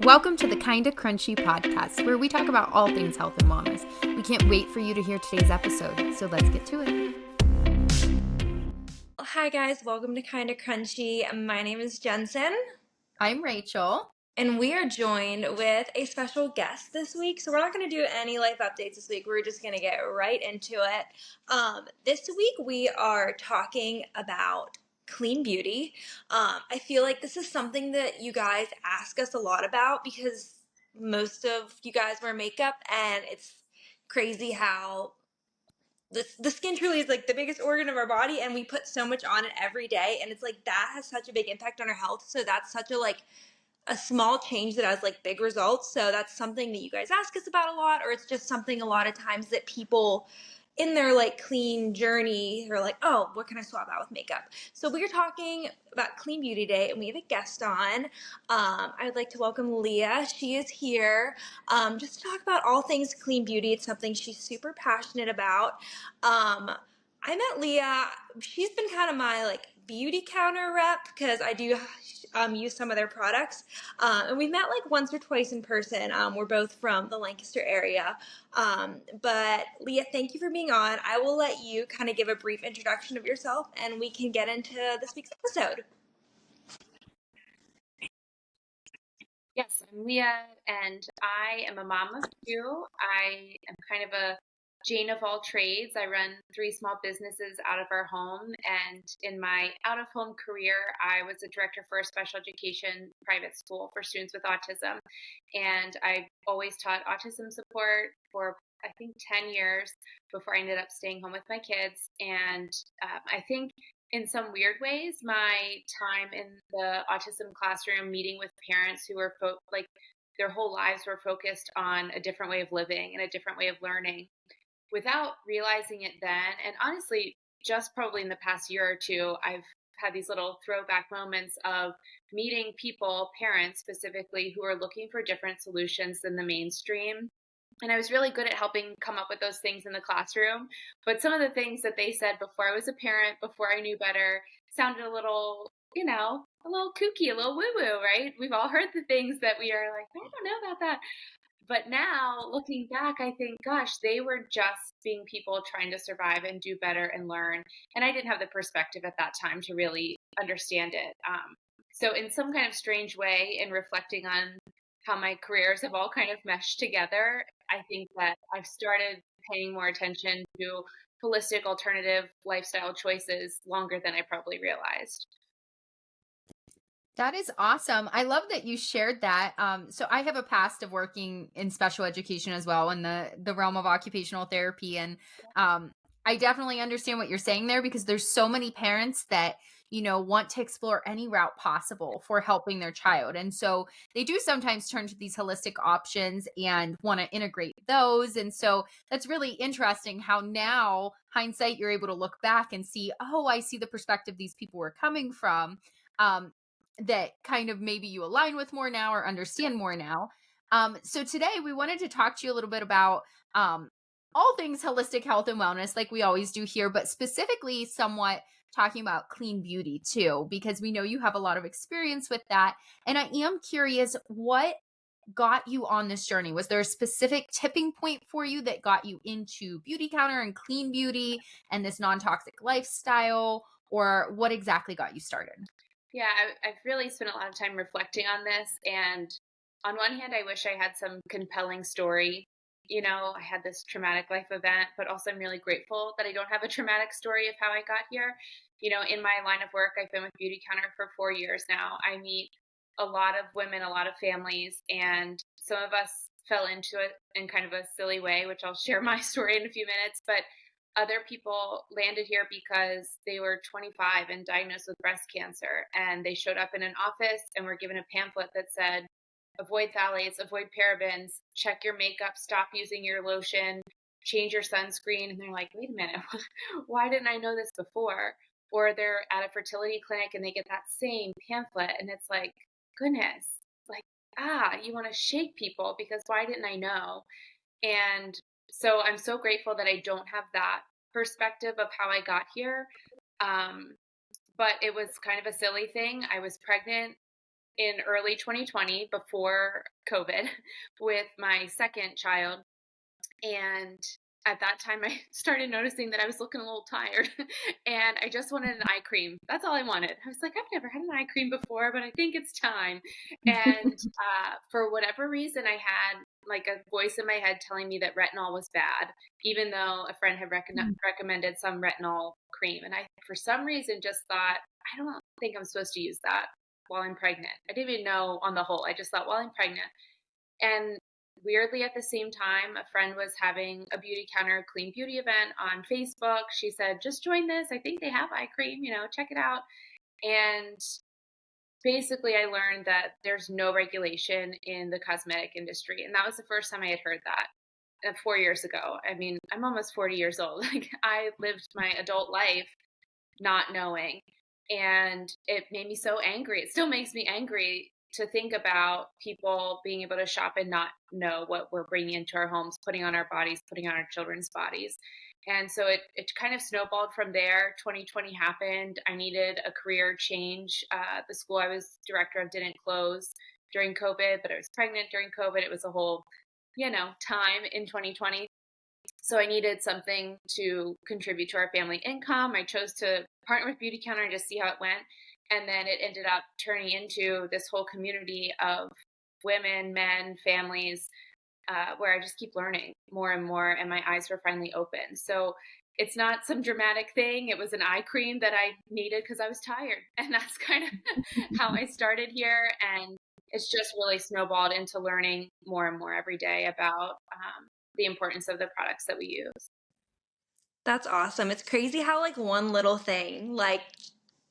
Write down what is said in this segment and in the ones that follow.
Welcome to the Kinda Krunchy podcast, where we talk about all things health and wellness. We can't wait for you to hear today's episode, so let's get to it. Hi guys, welcome to Kinda Krunchy. My name is Jensen. I'm Rachel. And we are joined with a special guest this week. So we're not going to do any life updates this week. We're just going to get right into it. This week we are talking about clean beauty. I feel like this is something that you guys ask us a lot about because most of you guys wear makeup, and it's crazy how the skin truly is like the biggest organ of our body, and we put so much on it every day, and it's like that has such a big impact on our health. So that's such a small change that has like big results. So that's something that you guys ask us about a lot, or it's just something a lot of times that people in their like clean journey are like, oh, what can I swap out with makeup? So we're talking about Clean Beauty Day, and we have a guest on. I would like to welcome Leah. She is here just to talk about all things clean beauty. It's something she's super passionate about. I met Leah. She's been kind of my like beauty counter rep because I do use some of their products. And we've met like once or twice in person. We're both from the Lancaster area. But Leah, thank you for being on. I will let you kind of give a brief introduction of yourself, and we can get into this week's episode. Yes, I'm Leah, and I am a mom of two. I am kind of a Jane of all trades. I run three small businesses out of our home, and in my out-of-home career, I was a director for a special education private school for students with autism, and I always taught autism support for I think 10 years before I ended up staying home with my kids. And I think in some weird ways, my time in the autism classroom meeting with parents who were like their whole lives were focused on a different way of living and a different way of learning without realizing it then. And honestly, just probably in the past year or two, I've had these little throwback moments of meeting people, parents specifically, who are looking for different solutions than the mainstream. And I was really good at helping come up with those things in the classroom. But some of the things that they said before I was a parent, before I knew better, sounded a little, a little kooky, a little woo-woo, right? We've all heard the things that we are like, I don't know about that. But now, looking back, I think, gosh, they were just being people trying to survive and do better and learn. And I didn't have the perspective at that time to really understand it. So in some kind of strange way, in reflecting on how my careers have all kind of meshed together, I think that I've started paying more attention to holistic alternative lifestyle choices longer than I probably realized. That is awesome. I love that you shared that. So I have a past of working in special education as well in the realm of occupational therapy. And I definitely understand what you're saying there, because there's so many parents that, want to explore any route possible for helping their child. And so they do sometimes turn to these holistic options and want to integrate those. And so that's really interesting how now, hindsight, you're able to look back and see, oh, I see the perspective these people were coming from. That kind of maybe you align with more now or understand more now. So today we wanted to talk to you a little bit about all things holistic health and wellness, like we always do here, but specifically somewhat talking about clean beauty too, because we know you have a lot of experience with that. And I am curious, what got you on this journey? Was there a specific tipping point for you that got you into Beauty Counter and clean beauty and this non-toxic lifestyle, or what exactly got you started? Yeah, I've really spent a lot of time reflecting on this. And on one hand, I wish I had some compelling story. I had this traumatic life event, but also I'm really grateful that I don't have a traumatic story of how I got here. In my line of work, I've been with Beauty Counter for 4 years now. I meet a lot of women, a lot of families, and some of us fell into it in kind of a silly way, which I'll share my story in a few minutes. But other people landed here because they were 25 and diagnosed with breast cancer, and they showed up in an office and were given a pamphlet that said, avoid phthalates, avoid parabens, check your makeup, stop using your lotion, change your sunscreen. And they're like, wait a minute, why didn't I know this before? Or they're at a fertility clinic and they get that same pamphlet, and it's like, goodness, like, you want to shake people because why didn't I know? And so I'm so grateful that I don't have that perspective of how I got here. But it was kind of a silly thing. I was pregnant in early 2020 before COVID with my second child. And at that time, I started noticing that I was looking a little tired and I just wanted an eye cream. That's all I wanted. I was like, I've never had an eye cream before, but I think it's time. And for whatever reason, I had like a voice in my head telling me that retinol was bad, even though a friend had recommended some retinol cream. And I, for some reason, just thought, I don't think I'm supposed to use that while I'm pregnant. I didn't even know on the whole. I just thought, while I'm pregnant. And weirdly, at the same time, a friend was having a beauty counter clean beauty event on Facebook. She said, just join this. I think they have eye cream, check it out. And basically, I learned that there's no regulation in the cosmetic industry. And that was the first time I had heard that 4 years ago. I mean, I'm almost 40 years old. Like, I lived my adult life not knowing. And it made me so angry. It still makes me angry to think about people being able to shop and not know what we're bringing into our homes, putting on our bodies, putting on our children's bodies. And so it kind of snowballed from there. 2020 happened. I needed a career change. The school I was director of didn't close during COVID, but I was pregnant during COVID. It was a whole, time in 2020. So I needed something to contribute to our family income. I chose to partner with Beauty Counter and just see how it went. And then it ended up turning into this whole community of women, men, families, where I just keep learning more and more, and my eyes were finally open. So it's not some dramatic thing. It was an eye cream that I needed because I was tired. And that's kind of how I started here. And it's just really snowballed into learning more and more every day about the importance of the products that we use. That's awesome. It's crazy how like one little thing, like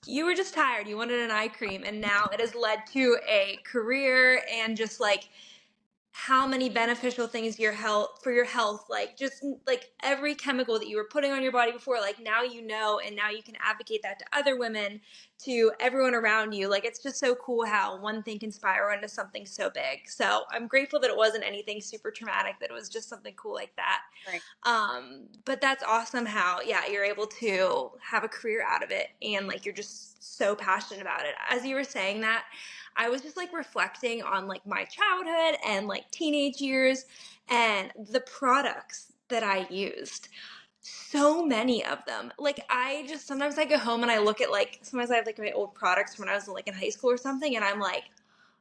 you were just tired, you wanted an eye cream, and now it has led to a career and just like how many beneficial things for your health, like just like every chemical that you were putting on your body before, like now you know, and now you can advocate that to other women, to everyone around you. Like it's just so cool how one thing can spiral into something so big. So I'm grateful that it wasn't anything super traumatic, that it was just something cool like that. Right. But that's awesome how, yeah, you're able to have a career out of it and like you're just so passionate about it. As you were saying that, I was just like reflecting on like my childhood and like teenage years and the products that I used. So many of them. Like I just sometimes I go home and I look at like sometimes I have like my old products when I was like in high school or something, and I'm like,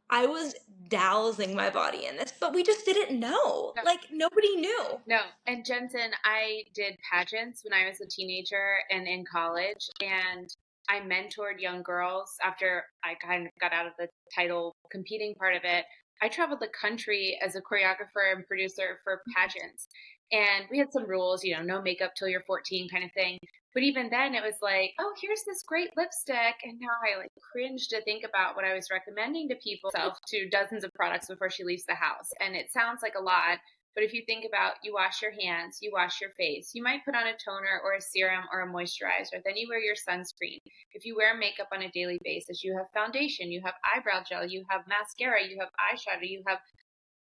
I was dousing my body in this, but we just didn't know. No, Like nobody knew. no. And Jensen, I did pageants when I was a teenager and in college, and I mentored young girls after I kind of got out of the title competing part of it. I traveled the country as a choreographer and producer for pageants. And we had some rules, no makeup till you're 14 kind of thing. But even then it was like, oh, here's this great lipstick. And now I like cringe to think about what I was recommending to people, to dozens of products before she leaves the house. And it sounds like a lot, but if you think about, you wash your hands, you wash your face, you might put on a toner or a serum or a moisturizer, then you wear your sunscreen. If you wear makeup on a daily basis, you have foundation, you have eyebrow gel, you have mascara, you have eyeshadow, you have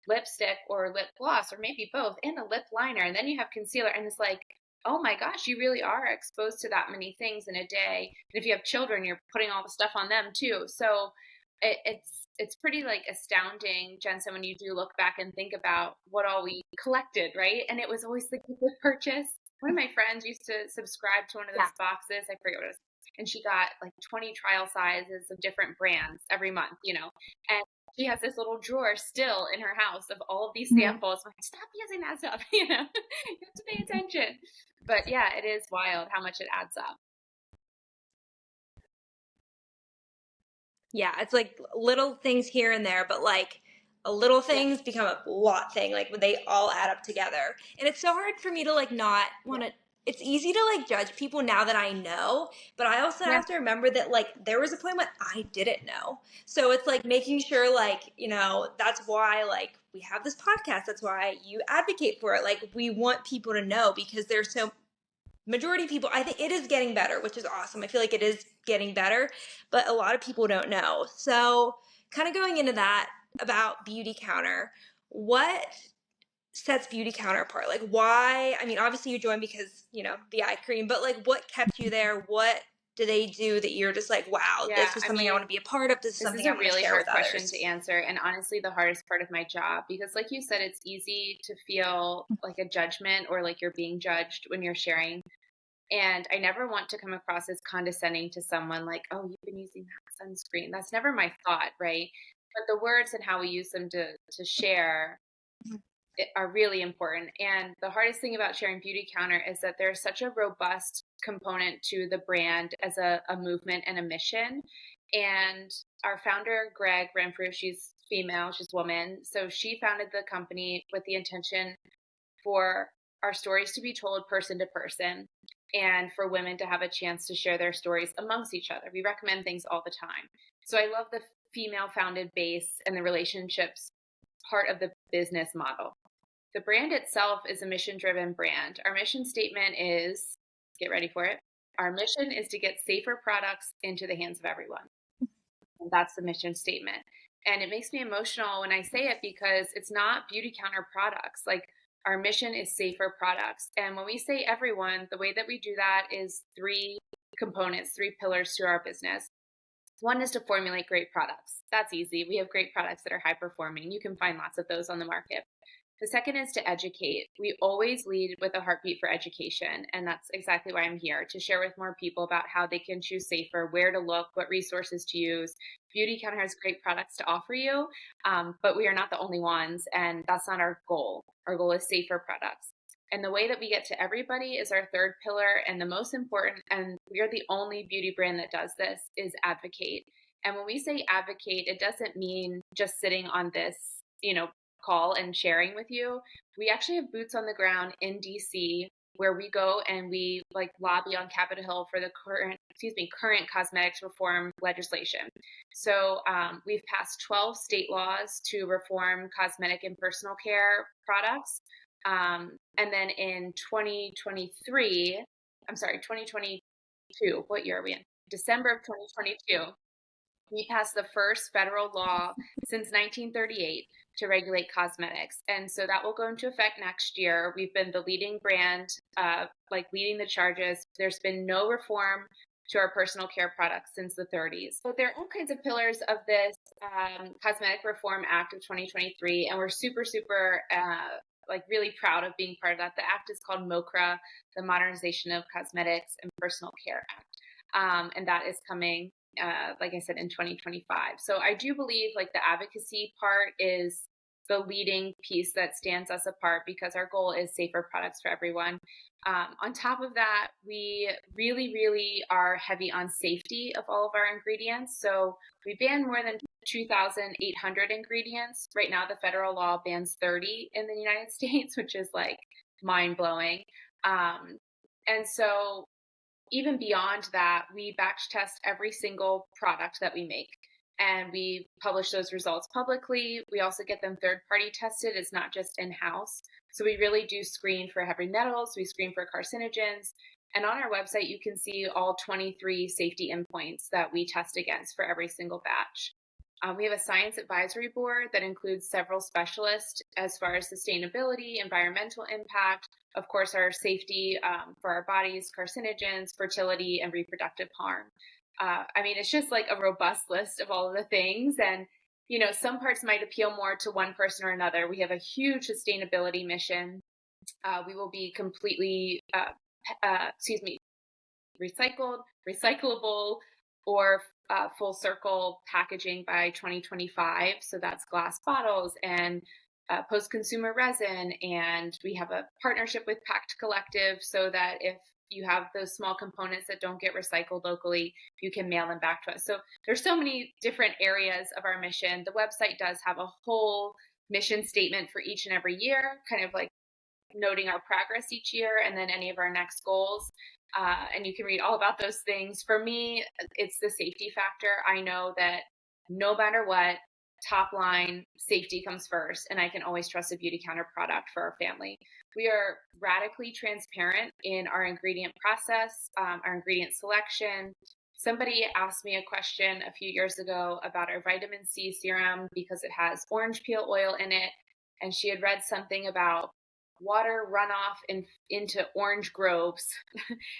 lipstick or lip gloss, or maybe both, and a lip liner, and then you have concealer. And it's like, oh my gosh, you really are exposed to that many things in a day. And if you have children, you're putting all the stuff on them too. So it's pretty like astounding, Jensen, when you do look back and think about what all we collected, right? And it was always like a good purchase. One of my friends used to subscribe to one of those boxes. I forget what it was. And she got like 20 trial sizes of different brands every month, and she has this little drawer still in her house of all of these samples. I'm like, stop using that stuff, you have to pay attention. But yeah, it is wild how much it adds up. Yeah, it's like little things here and there, but like a little things become a lot thing, like when they all add up together. And it's so hard for me to like not want to. It's easy to like judge people now that I know, but I also have to remember that like there was a point when I didn't know. So it's like making sure like, that's why like we have this podcast. That's why you advocate for it. Like we want people to know because there's so majority of people, I think it is getting better, which is awesome. I feel like it is getting better, but a lot of people don't know. So kind of going into that about Beauty Counter, what sets Beauty Counter apart? Like why, I mean, obviously you joined because, the eye cream, but like what kept you there? What do they do that you're just like, wow, Yeah, this was I something I want mean, to be a part of. This is this is something I a want to really share hard with question to others. answer, and honestly, the hardest part of my job, because like you said, it's easy to feel like a judgment or like you're being judged when you're sharing. And I never want to come across as condescending to someone like, oh, you've been using that sunscreen. That's never my thought, right? But the words and how we use them to share are really important. And the hardest thing about sharing Beauty Counter is that there's such a robust component to the brand as a movement and a mission. And our founder, Greg Renfrew, she's female, she's a woman. So she founded the company with the intention for our stories to be told person to person and for women to have a chance to share their stories amongst each other. We recommend things all the time. So I love the female founded base and the relationships part of the business model. The brand itself is a mission driven brand. Our mission statement is, get ready for it. Our mission is to get safer products into the hands of everyone. And that's the mission statement. And it makes me emotional when I say it because it's not Beauty Counter products. Like our mission is safer products. And when we say everyone, the way that we do that is three components, three pillars to our business. One is to formulate great products. That's easy. We have great products that are high performing. You can find lots of those on the market. The second is to educate. We always lead with a heartbeat for education, and that's exactly why I'm here, to share with more people about how they can choose safer, where to look, what resources to use. Beauty Counter has great products to offer you, but we are not the only ones, and that's not our goal. Our goal is safer products. And the way that we get to everybody is our third pillar, and the most important, and we are the only beauty brand that does this, is advocate. And when we say advocate, it doesn't mean just sitting on this, call and sharing with you. We actually have boots on the ground in DC where we go and we like lobby on Capitol Hill for the current cosmetics reform legislation. So we've passed 12 state laws to reform cosmetic and personal care products. And then in 2022, what year are we in? December of 2022, we passed the first federal law since 1938 to regulate cosmetics. And so that will go into effect next year. We've been the leading brand, leading the charges. There's been no reform to our personal care products since the 30s. So there are all kinds of pillars of this Cosmetic Reform Act of 2023. And we're super, super really proud of being part of that. The act is called MOCRA, the Modernization of Cosmetics and Personal Care Act. And that is coming like I said, in 2025. So I do believe like the advocacy part is the leading piece that stands us apart because our goal is safer products for everyone. On top of that, we really, really are heavy on safety of all of our ingredients. So we ban more than 2,800 ingredients. Right now, the federal law bans 30 in the United States, which is like mind blowing. And so even beyond that, we batch test every single product that we make and we publish those results publicly. We also get them third party tested. It's not just in-house. So we really do screen for heavy metals. We screen for carcinogens. And on our website, you can see all 23 safety endpoints that we test against for every single batch. We have a science advisory board that includes several specialists as far as sustainability, environmental impact, of course, our safety for our bodies, carcinogens, fertility, and reproductive harm. It's just like a robust list of all of the things. And, some parts might appeal more to one person or another. We have a huge sustainability mission. We will be completely, recyclable, or full circle packaging by 2025. So that's glass bottles and post-consumer resin. And we have a partnership with Pact Collective so that if you have those small components that don't get recycled locally, you can mail them back to us. So there's so many different areas of our mission. The website does have a whole mission statement for each and every year, kind of like noting our progress each year and then any of our next goals. And you can read all about those things. For me, it's the safety factor. I know that no matter what, top line safety comes first, and I can always trust a Beauty Counter product for our family. We are radically transparent in our ingredient process, our ingredient selection. Somebody asked me a question a few years ago about our vitamin C serum because it has orange peel oil in it. And she had read something about water runoff into orange groves.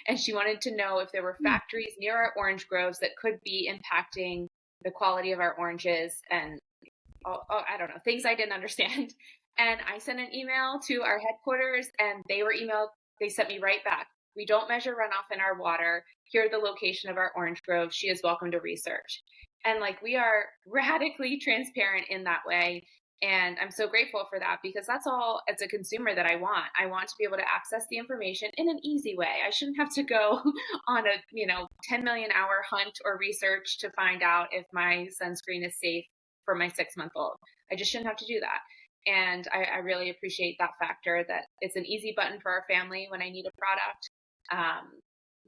And she wanted to know if there were factories near our orange groves that could be impacting the quality of our oranges and I don't know, things I didn't understand. And I sent an email to our headquarters and they sent me right back. We don't measure runoff in our water. Here are the location of our orange grove. She is welcome to research. And like, we are radically transparent in that way. And I'm so grateful for that because that's all as a consumer that I want. I want to be able to access the information in an easy way. I shouldn't have to go on a, 10 million hour hunt or research to find out if my sunscreen is safe for my 6-month-old. I just shouldn't have to do that. And I really appreciate that factor that it's an easy button for our family when I need a product.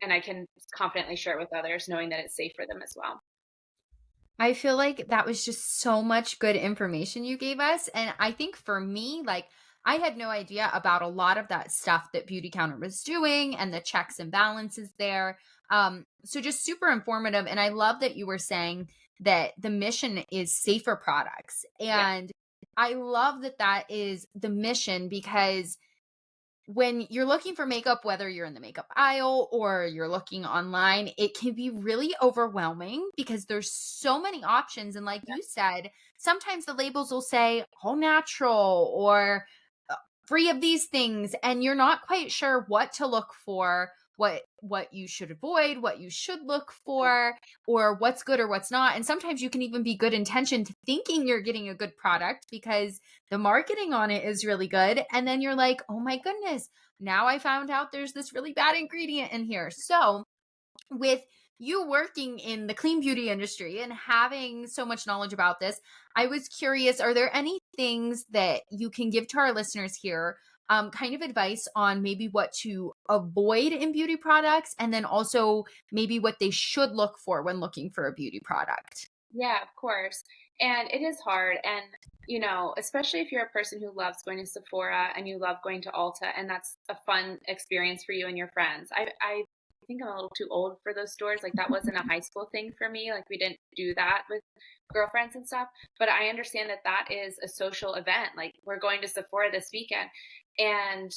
And I can confidently share it with others, knowing that it's safe for them as well. I feel like that was just so much good information you gave us. And I think for me, like, I had no idea about a lot of that stuff that Beauty Counter was doing and the checks and balances there. So just super informative. And I love that you were saying that the mission is safer products. Yeah. And I love that that is the mission because when you're looking for makeup, whether you're in the makeup aisle or you're looking online, it can be really overwhelming because there's so many options. And like you said, sometimes the labels will say all natural or free of these things, and you're not quite sure what to look for, what you should avoid, what you should look for, or what's good or what's not. And sometimes you can even be good intentioned thinking you're getting a good product because the marketing on it is really good, and then you're like, oh my goodness, now I found out there's this really bad ingredient in here. So with you working in the clean beauty industry and having so much knowledge about this, I was curious, are there any things that you can give to our listeners here, kind of advice on maybe what to avoid in beauty products, and then also maybe what they should look for when looking for a beauty product? Yeah, of course. And it is hard. And, especially if you're a person who loves going to Sephora and you love going to Ulta, and that's a fun experience for you and your friends. I think I'm a little too old for those stores. Like, that wasn't a high school thing for me. Like, we didn't do that with girlfriends and stuff. But I understand that that is a social event. Like, we're going to Sephora this weekend. And,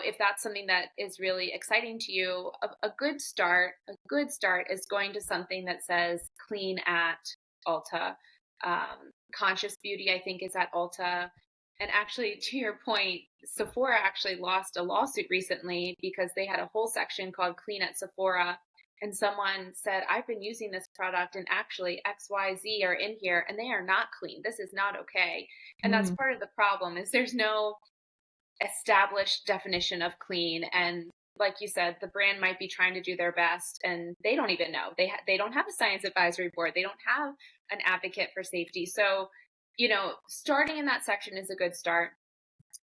if that's something that is really exciting to you, a good start is going to something that says clean at Ulta. Conscious Beauty, I think, is at Ulta. And actually, to your point, Sephora actually lost a lawsuit recently because they had a whole section called Clean at Sephora. And someone said, I've been using this product and actually XYZ are in here and they are not clean. This is not okay. And that's part of the problem is there's no established definition of clean. And like you said, the brand might be trying to do their best and they don't even know. They don't have a science advisory board. They don't have an advocate for safety. So, starting in that section is a good start.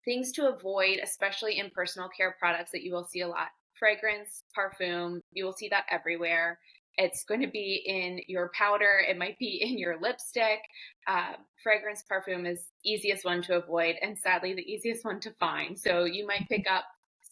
Things to avoid, especially in personal care products that you will see a lot. Fragrance, parfum, you will see that everywhere. It's going to be in your powder. It might be in your lipstick. Fragrance, parfum is easiest one to avoid and sadly the easiest one to find. So you might pick up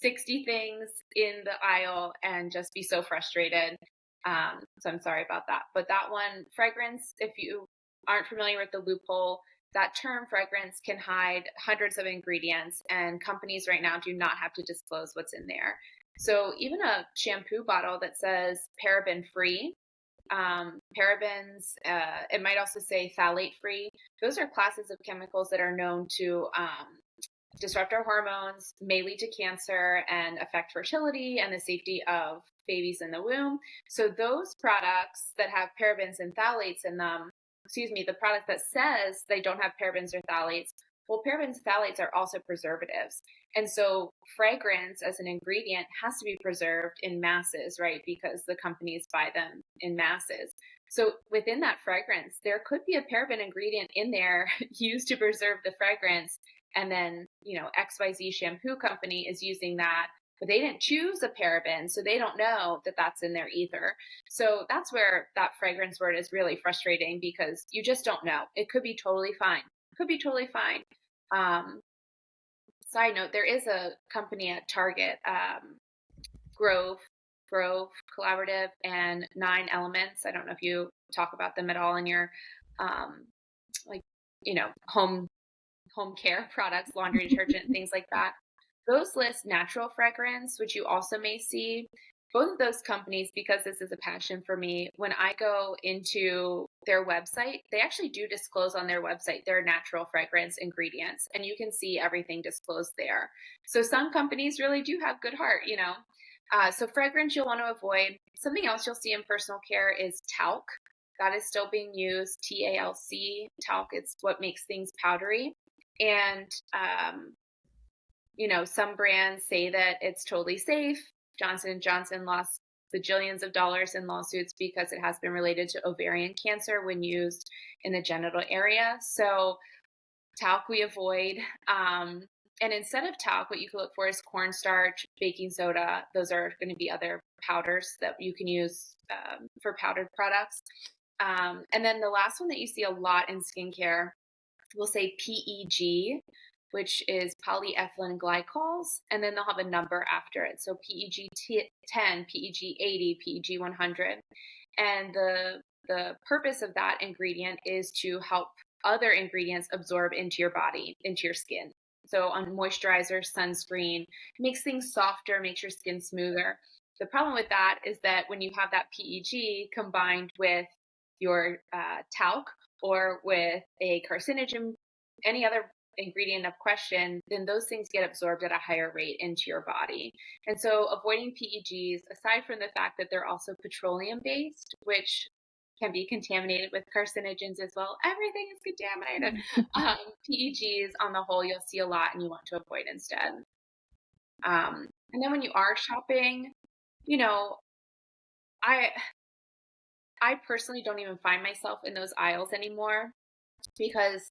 60 things in the aisle and just be so frustrated. So I'm sorry about that. But that one, fragrance, if you aren't familiar with the loophole, that term fragrance can hide hundreds of ingredients, and companies right now do not have to disclose what's in there. So even a shampoo bottle that says paraben free, parabens, it might also say phthalate free. Those are classes of chemicals that are known to disrupt our hormones, may lead to cancer and affect fertility and the safety of babies in the womb. So those products that have parabens and phthalates in them, the product that says they don't have parabens or phthalates, well, parabens and phthalates are also preservatives. And so fragrance as an ingredient has to be preserved in masses, right? Because the companies buy them in masses. So within that fragrance, there could be a paraben ingredient in there used to preserve the fragrance. And then, XYZ shampoo company is using that, but they didn't choose a paraben, so they don't know that that's in there either. So that's where that fragrance word is really frustrating because you just don't know. It could be totally fine. Side note, there is a company at Target, Grove Collaborative and 9 Elements. I don't know if you talk about them at all in your home home care products, laundry detergent, things like that. Those list natural fragrance, which you also may see. Both of those companies, because this is a passion for me, when I go into their website, they actually do disclose on their website their natural fragrance ingredients, and you can see everything disclosed there. So some companies really do have good heart, you know. So fragrance you'll want to avoid. Something else you'll see in personal care is talc. That is still being used, TALC, talc. It's what makes things powdery. And, you know, some brands say that it's totally safe. Johnson & Johnson lost bajillions of dollars in lawsuits because it has been related to ovarian cancer when used in the genital area. So talc we avoid. And instead of talc, what you can look for is cornstarch, baking soda. Those are going to be other powders that you can use for powdered products. And then the last one that you see a lot in skincare, we'll say PEG, which is polyethylene glycols, and then they'll have a number after it. So PEG 10, PEG 80, PEG 100. And the purpose of that ingredient is to help other ingredients absorb into your body, into your skin. So on moisturizer, sunscreen, makes things softer, makes your skin smoother. The problem with that is that when you have that PEG combined with your talc or with a carcinogen, any other ingredient of question, then those things get absorbed at a higher rate into your body. And so avoiding PEGs, aside from the fact that they're also petroleum based, which can be contaminated with carcinogens as well. Everything is contaminated. PEGs on the whole, you'll see a lot and you want to avoid instead. And then when you are shopping, you know, I personally don't even find myself in those aisles anymore because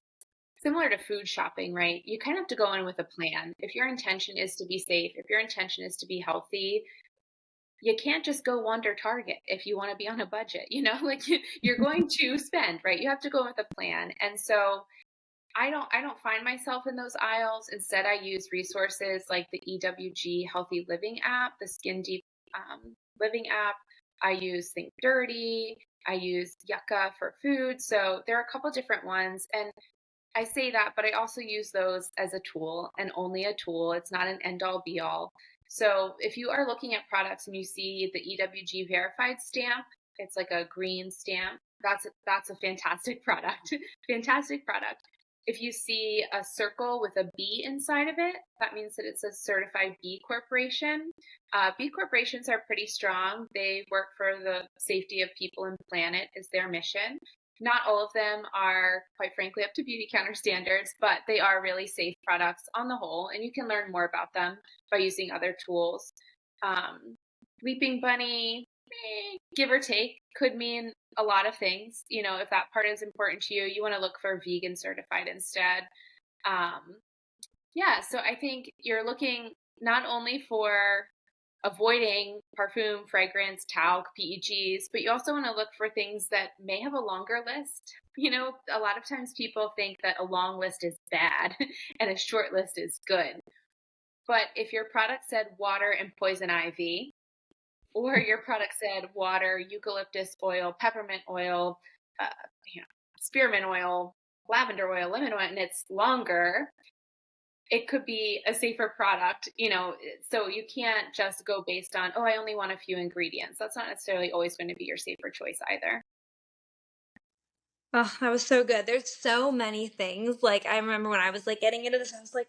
similar to food shopping, right? You kind of have to go in with a plan. If your intention is to be safe, if your intention is to be healthy, you can't just go wander Target if you want to be on a budget, you know, like you're going to spend, right? You have to go with a plan. And so I don't find myself in those aisles. Instead, I use resources like the EWG Healthy Living app, the Skin Deep Living app. I use Think Dirty. I use Yucca for food. So there are a couple different ones. And I say that, but I also use those as a tool and only a tool. It's not an end all be all. So if you are looking at products and you see the EWG verified stamp, it's like a green stamp. That's a fantastic product. Fantastic product. If you see a circle with a B inside of it, that means that it's a certified B corporation. B corporations are pretty strong. They work for the safety of people and planet is their mission. Not all of them are, quite frankly, up to beauty counter standards, but they are really safe products on the whole, and you can learn more about them by using other tools. Leaping Bunny, give or take, could mean a lot of things. You know, if that part is important to you, you want to look for vegan certified instead. Yeah, so I think you're looking not only for avoiding parfum, fragrance, talc, PEGs, but you also want to look for things that may have a longer list. You know, a lot of times people think that a long list is bad and a short list is good. But if your product said water and poison ivy, or your product said water, eucalyptus oil, peppermint oil, spearmint oil, lavender oil, lemon oil, and it's longer, it could be a safer product, you know, so you can't just go based on, oh, I only want a few ingredients. That's not necessarily always going to be your safer choice either. Oh, that was so good. There's so many things. Like, I remember when I was like getting into this, I was like,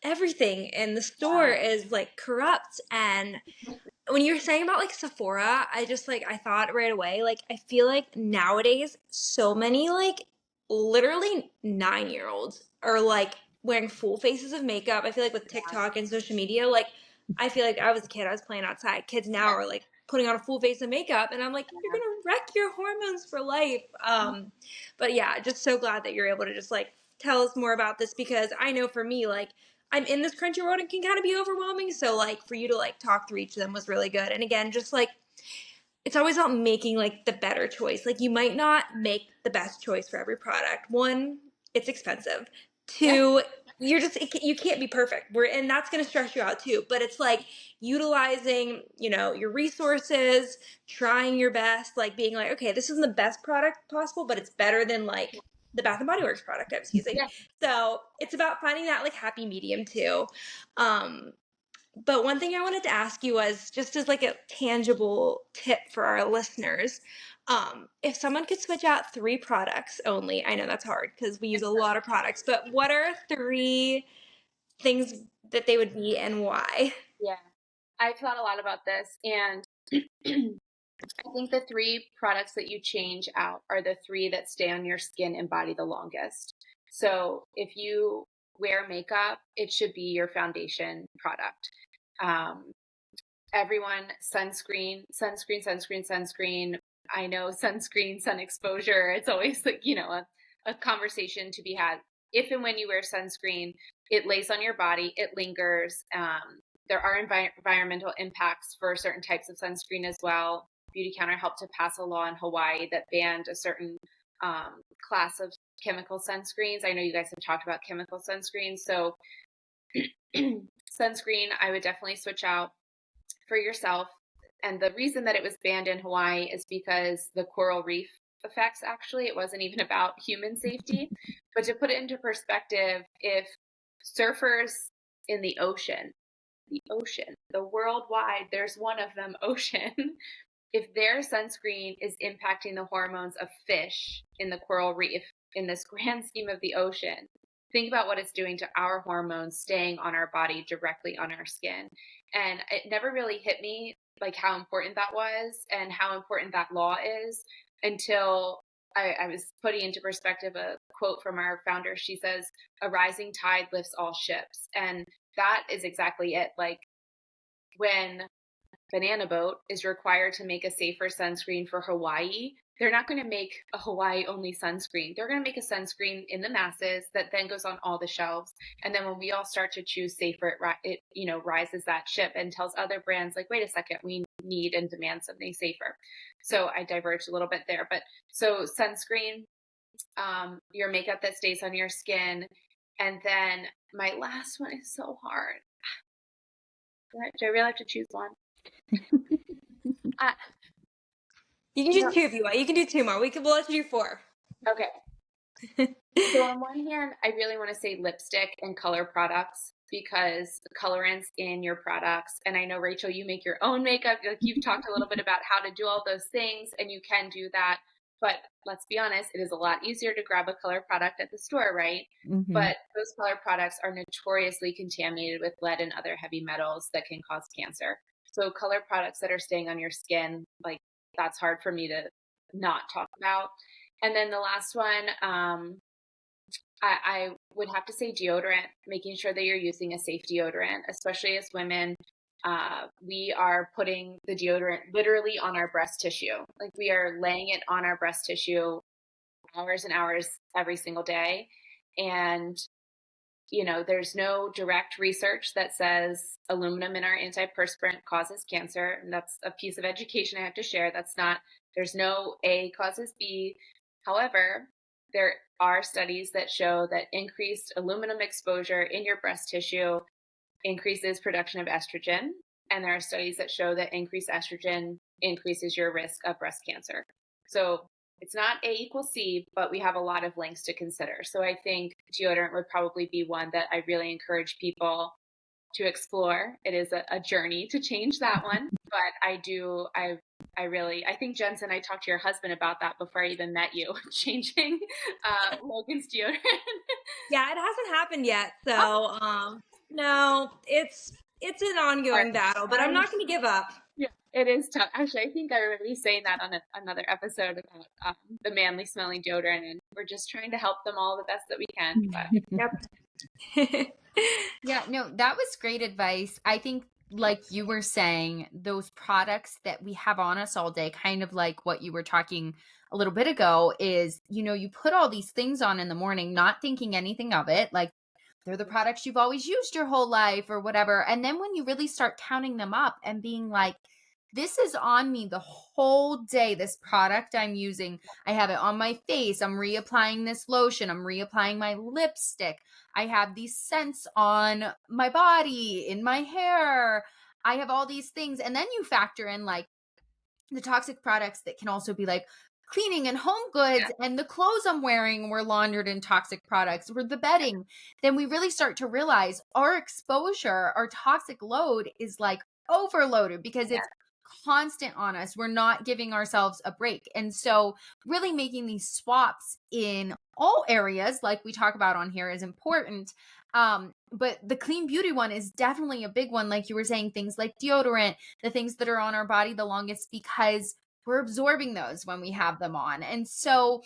everything in the store is like corrupt. And when you were saying about like Sephora, I just like, I thought right away, like, I feel like nowadays so many like literally 9-year-olds are like wearing full faces of makeup. I feel like with TikTok and social media, like, I feel like I was a kid, I was playing outside. Kids now are like putting on a full face of makeup, and I'm like, you're gonna wreck your hormones for life. But yeah, just so glad that you're able to just like tell us more about this, because I know for me, like, I'm in this crunchy world and can kind of be overwhelming. So like for you to like talk through each of them was really good. And again, just like, it's always about making like the better choice. Like, you might not make the best choice for every product. One, it's expensive. Two, you can't be perfect. And that's going to stress you out too. But it's like utilizing, you know, your resources, trying your best, like being like, okay, this isn't the best product possible, but it's better than like the Bath and Body Works product I was using. Yeah. So it's about finding that like happy medium too. But one thing I wanted to ask you was just as like a tangible tip for our listeners, if someone could switch out 3 products only, I know that's hard because we use a lot of products, but what are 3 things that they would be and why? Yeah. I've thought a lot about this, and I think the 3 products that you change out are the 3 that stay on your skin and body the longest. So if you wear makeup, it should be your foundation product. Um, Everyone, sunscreen. I know sunscreen, sun exposure. It's always like, a conversation to be had. If and when you wear sunscreen, it lays on your body, it lingers. There are environmental impacts for certain types of sunscreen as well. Beauty Counter helped to pass a law in Hawaii that banned a certain class of chemical sunscreens. I know you guys have talked about chemical sunscreens. So sunscreen, I would definitely switch out for yourself. And the reason that it was banned in Hawaii is because the coral reef effects, actually, it wasn't even about human safety. But to put it into perspective, if surfers in the worldwide, there's one of them, ocean, if their sunscreen is impacting the hormones of fish in the coral reef in this grand scheme of the ocean, think about what it's doing to our hormones staying on our body directly on our skin. And it never really hit me like how important that was and how important that law is until I was putting into perspective a quote from our founder. She says, "A rising tide lifts all ships." And that is exactly it. Like when Banana Boat is required to make a safer sunscreen for Hawaii, they're not going to make a Hawaii only sunscreen. They're going to make a sunscreen in the masses that then goes on all the shelves. And then when we all start to choose safer, it rises that ship and tells other brands like, wait a second, we need and demand something safer. So I diverged a little bit there. But so sunscreen, your makeup that stays on your skin. And then my last one is so hard. Do I really have to choose one? You can choose 2 if you want. You can do 2 more. We'll let you do 4. Okay. So on one hand, I really want to say lipstick and color products because the colorants in your products, and I know, Rachel, you make your own makeup. Like you've talked a little bit about how to do all those things, and you can do that. But let's be honest, it is a lot easier to grab a color product at the store, right? Mm-hmm. But those color products are notoriously contaminated with lead and other heavy metals that can cause cancer. So color products that are staying on your skin, like that's hard for me to not talk about. And then the last one, I would have to say deodorant, making sure that you're using a safe deodorant, especially as women. We are putting the deodorant literally on our breast tissue. Like we are laying it on our breast tissue hours and hours every single day. And, there's no direct research that says aluminum in our antiperspirant causes cancer. And that's a piece of education I have to share. There's no A causes B. However, there are studies that show that increased aluminum exposure in your breast tissue increases production of estrogen. And there are studies that show that increased estrogen increases your risk of breast cancer. So it's not A equals C, but we have a lot of links to consider. So I think deodorant would probably be one that I really encourage people to explore. It is a journey to change that one, but I think, Jensen, I talked to your husband about that before I even met you, changing Logan's deodorant. Yeah, it hasn't happened yet. So, no, it's an ongoing battle, but I'm not going to give up. Yeah, it is tough. Actually, I think I remember you saying that on another episode about the manly smelling deodorant, and we're just trying to help them all the best that we can. But Yep. Yeah, no, that was great advice. I think, like you were saying, those products that we have on us all day, kind of like what you were talking a little bit ago, is, you put all these things on in the morning, not thinking anything of it. Like they're the products you've always used your whole life or whatever. And then when you really start counting them up and being like, this is on me the whole day, this product I'm using. I have it on my face. I'm reapplying this lotion. I'm reapplying my lipstick. I have these scents on my body, in my hair. I have all these things. And then you factor in like the toxic products that can also be like cleaning and home goods and the clothes I'm wearing were laundered in toxic products or the bedding, then we really start to realize our exposure, our toxic load is like overloaded because Yeah. it's constant on us. We're not giving ourselves a break. And so, really making these swaps in all areas, like we talk about on here, is important. But the clean beauty one is definitely a big one. Like you were saying, things like deodorant, the things that are on our body the longest, because we're absorbing those when we have them on. And so,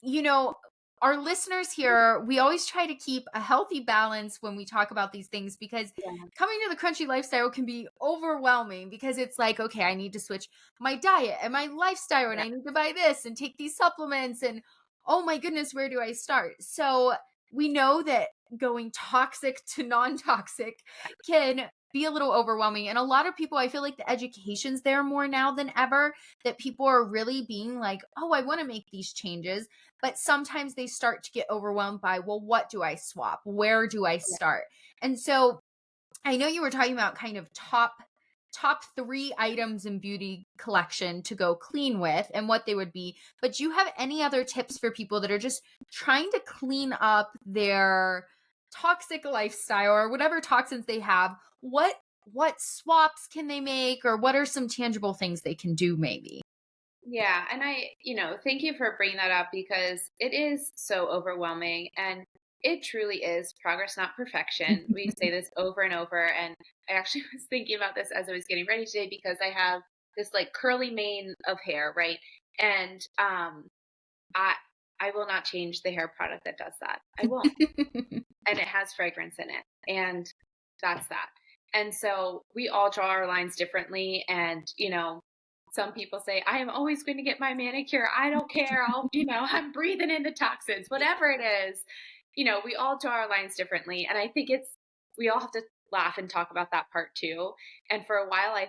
you know, our listeners here, we always try to keep a healthy balance when we talk about these things, because Yeah. coming to the Krunchy lifestyle can be overwhelming, because it's like, okay, I need to switch my diet and my lifestyle and Yeah. I need to buy this and take these supplements and oh my goodness, where do I start? So we know that going toxic to non-toxic can be a little overwhelming. And a lot of people, I feel like the education's there more now than ever, that people are really being like, oh, I want to make these changes. But sometimes they start to get overwhelmed by, well, what do I swap? Where do I Yeah. start? And so I know you were talking about kind of top 3 items in beauty collection to go clean with and what they would be, but do you have any other tips for people that are just trying to clean up their toxic lifestyle or whatever toxins they have? What swaps can they make, or what are some tangible things they can do maybe? Yeah, and thank you for bringing that up because it is so overwhelming and it truly is progress, not perfection. We say this over and over. And I actually was thinking about this as I was getting ready today because I have this like curly mane of hair, right? And I I will not change the hair product that does that. I won't. And it has fragrance in it. And that's that. And so we all draw our lines differently. And, some people say, I am always going to get my manicure. I don't care. I'm breathing in the toxins, whatever it is. We all draw our lines differently. And I think we all have to laugh and talk about that part too. And for a while, I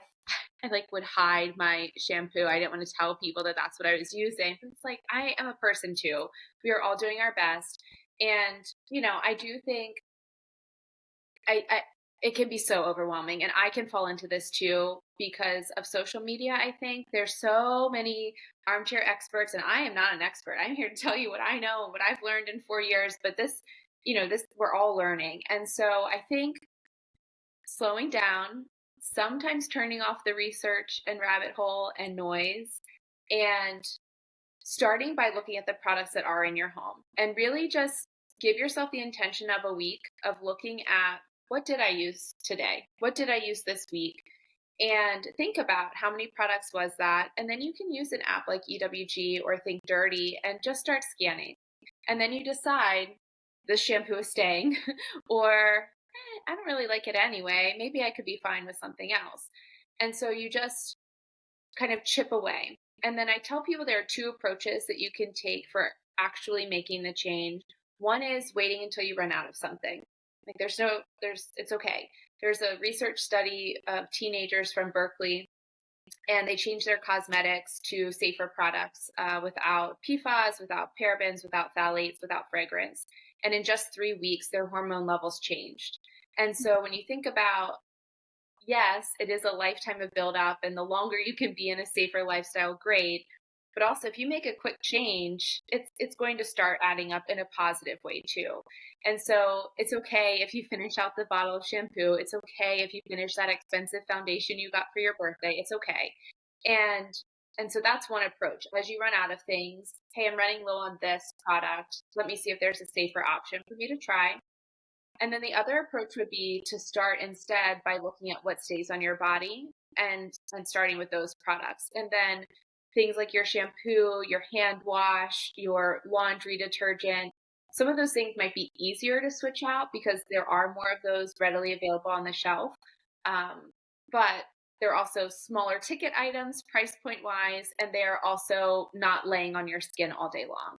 like would hide my shampoo. I didn't want to tell people that that's what I was using. But it's like, I am a person too. We are all doing our best. And, I do think I it can be so overwhelming and I can fall into this too because of social media. I think there's so many armchair experts and I am not an expert. I'm here to tell you what I know and what I've learned in 4 years, but this we're all learning. And so I think slowing down, sometimes turning off the research and rabbit hole and noise, and starting by looking at the products that are in your home and really just give yourself the intention of a week of looking at what did I use today? What did I use this week? And think about how many products was that. And then you can use an app like EWG or Think Dirty and just start scanning. And then you decide the shampoo is staying or I don't really like it anyway. Maybe I could be fine with something else. And so you just kind of chip away. And then I tell people there are 2 approaches that you can take for actually making the change. One is waiting until you run out of something. Like it's okay. There's a research study of teenagers from Berkeley, and they changed their cosmetics to safer products without PFAS, without parabens, without phthalates, without fragrance. And in just 3 weeks, their hormone levels changed. And so when you think about yes, it is a lifetime of build up, and the longer you can be in a safer lifestyle, great. But also, if you make a quick change, it's going to start adding up in a positive way too. And so it's okay if you finish out the bottle of shampoo. It's okay if you finish that expensive foundation you got for your birthday. It's okay. And and so that's one approach. As you run out of things, hey, I'm running low on this product. Let me see if there's a safer option for me to try. And then the other approach would be to start instead by looking at what stays on your body and starting with those products. And then things like your shampoo, your hand wash, your laundry detergent, some of those things might be easier to switch out because there are more of those readily available on the shelf. But they're also smaller ticket items, price point wise, and they're also not laying on your skin all day long.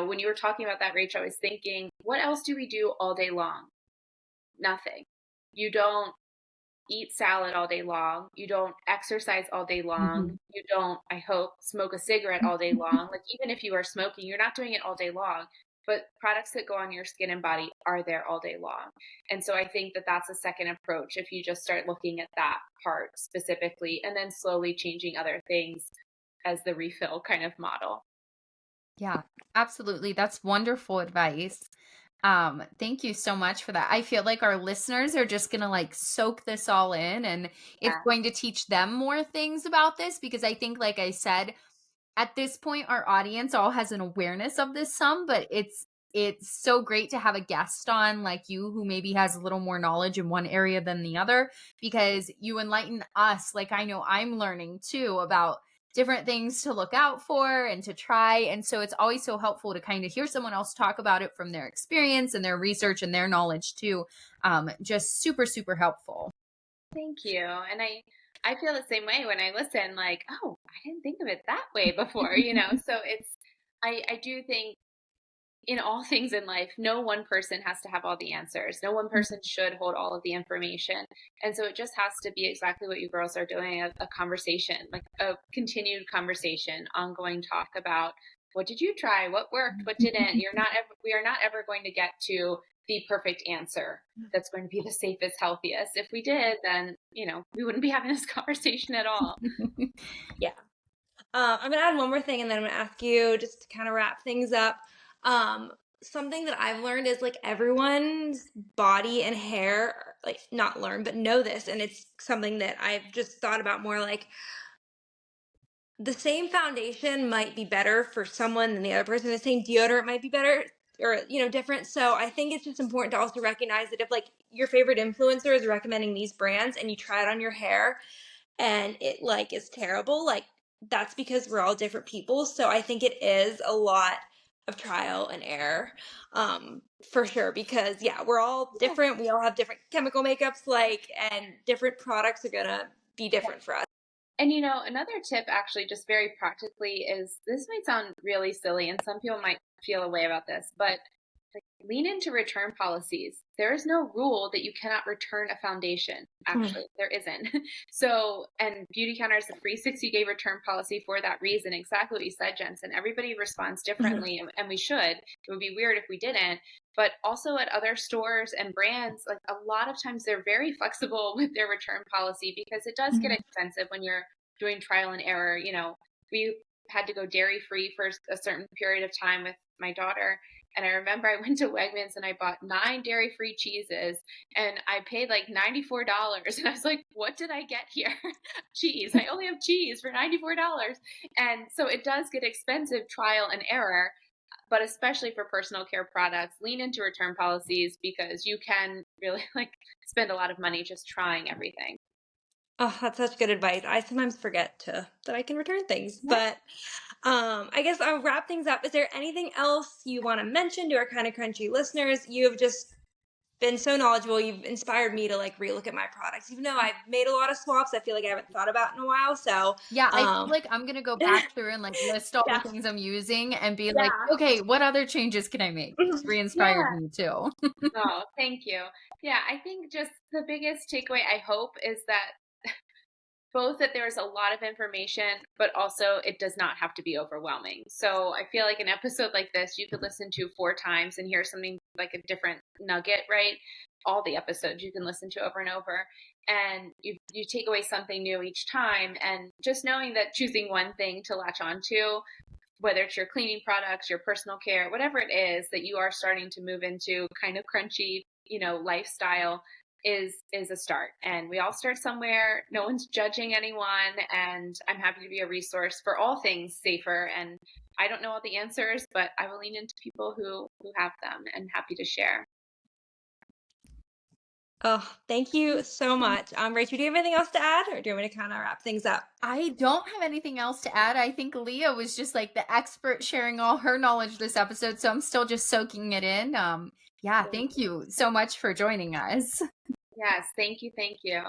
When you were talking about that, Rachel, I was thinking, what else do we do all day long? Nothing. You don't eat salad all day long. You don't exercise all day long. Mhm. You don't, I hope, smoke a cigarette all day long. Like, even if you are smoking, you're not doing it all day long. But products that go on your skin and body are there all day long. And so I think that that's a second approach if you just start looking at that part specifically and then slowly changing other things as the refill kind of model. Yeah, absolutely. That's wonderful advice. Thank you so much for that. I feel like our listeners are just gonna like soak this all in, and it's Yeah. going to teach them more things about this, because I think, like I said, at this point our audience all has an awareness of this some, but it's so great to have a guest on like you who maybe has a little more knowledge in one area than the other, because you enlighten us. Like, I know I'm learning too about different things to look out for and to try, and so it's always so helpful to kind of hear someone else talk about it from their experience and their research and their knowledge too. Just super super helpful. Thank you. And I feel the same way when I listen, like, oh, I didn't think of it that way before, So I do think in all things in life, no one person has to have all the answers. No one person should hold all of the information. And so it just has to be exactly what you girls are doing, a conversation, like a continued conversation, ongoing talk about what did you try, what worked, what didn't. We are not ever going to get to the perfect answer that's going to be the safest, healthiest. If we did, then, we wouldn't be having this conversation at all. Yeah. I'm gonna add one more thing, and then I'm gonna ask you just to kind of wrap things up. Something that I've learned is like everyone's body and hair, like not learn, but know this, and it's something that I've just thought about more. Like the same foundation might be better for someone than the other person. The same deodorant might be better or different. So I think it's just important to also recognize that if like your favorite influencer is recommending these brands and you try it on your hair and it like is terrible, like that's because we're all different people. So I think it is a lot of trial and error, for sure, because yeah, we're all different. We all have different chemical makeups, like, and different products are gonna be different for us. And another tip actually just very practically is, this might sound really silly and some people might feel a way about this, but like, lean into return policies. There is no rule that you cannot return a foundation. Actually, there isn't. So, and Beauty Counter is a free 60-day return policy for that reason. Exactly what you said, Jensen. Everybody responds differently, and we should. It would be weird if we didn't. But also at other stores and brands, like a lot of times they're very flexible with their return policy, because it does get expensive when you're doing trial and error. We had to go dairy free for a certain period of time with my daughter. And I remember I went to Wegmans and I bought 9 dairy free cheeses and I paid like $94. And I was like, what did I get here? Cheese. I only have cheese for $94. And so it does get expensive, trial and error. But especially for personal care products, lean into return policies, because you can really like spend a lot of money just trying everything. Oh, that's such good advice. I sometimes forget that I can return things, Yeah. but I guess I'll wrap things up. Is there anything else you want to mention to our Kind of Crunchy listeners? You have just been so knowledgeable. You've inspired me to like relook at my products, even though I've made a lot of swaps. I feel like I haven't thought about in a while. So, Yeah, I feel like I'm gonna go back through and like list all yeah, the things I'm using and be like, yeah. okay, what other changes can I make? It's re-inspired Yeah. me too. Oh, thank you. Yeah, I think just the biggest takeaway, I hope, is that both that there's a lot of information, but also it does not have to be overwhelming. So I feel like an episode like this, you could listen to 4 times and hear something like a different nugget, right? All the episodes you can listen to over and over. And you take away something new each time. And just knowing that choosing one thing to latch onto, whether it's your cleaning products, your personal care, whatever it is that you are starting to move into kind of crunchy, lifestyle, is a start. And we all start somewhere. No one's judging anyone. And I'm happy to be a resource for all things safer. And I don't know all the answers, but I will lean into people who have them, and happy to share. Oh, thank you so much. Rachel, do you have anything else to add, or do you want me to kind of wrap things up? I don't have anything else to add. I think Leah was just like the expert sharing all her knowledge this episode, so I'm still just soaking it in. Yeah, thank you so much for joining us. Yes, thank you. Thank you.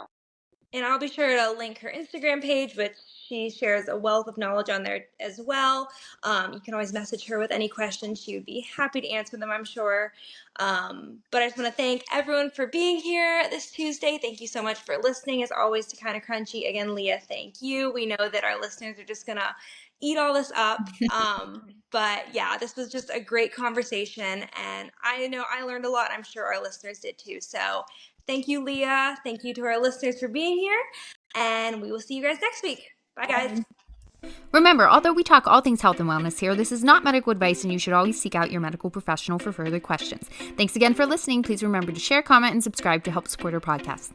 And I'll be sure to link her Instagram page, which she shares a wealth of knowledge on there as well. You can always message her with any questions. She would be happy to answer them, I'm sure. But I just want to thank everyone for being here this Tuesday. Thank you so much for listening, as always, to Kind of Crunchy. Again, Leah, thank you. We know that our listeners are just going to eat all this up. But yeah, this was just a great conversation. And I know I learned a lot. I'm sure our listeners did too. So thank you, Leah. Thank you to our listeners for being here. And we will see you guys next week. Bye, guys. Remember, although we talk all things health and wellness here, this is not medical advice and you should always seek out your medical professional for further questions. Thanks again for listening. Please remember to share, comment, and subscribe to help support our podcast.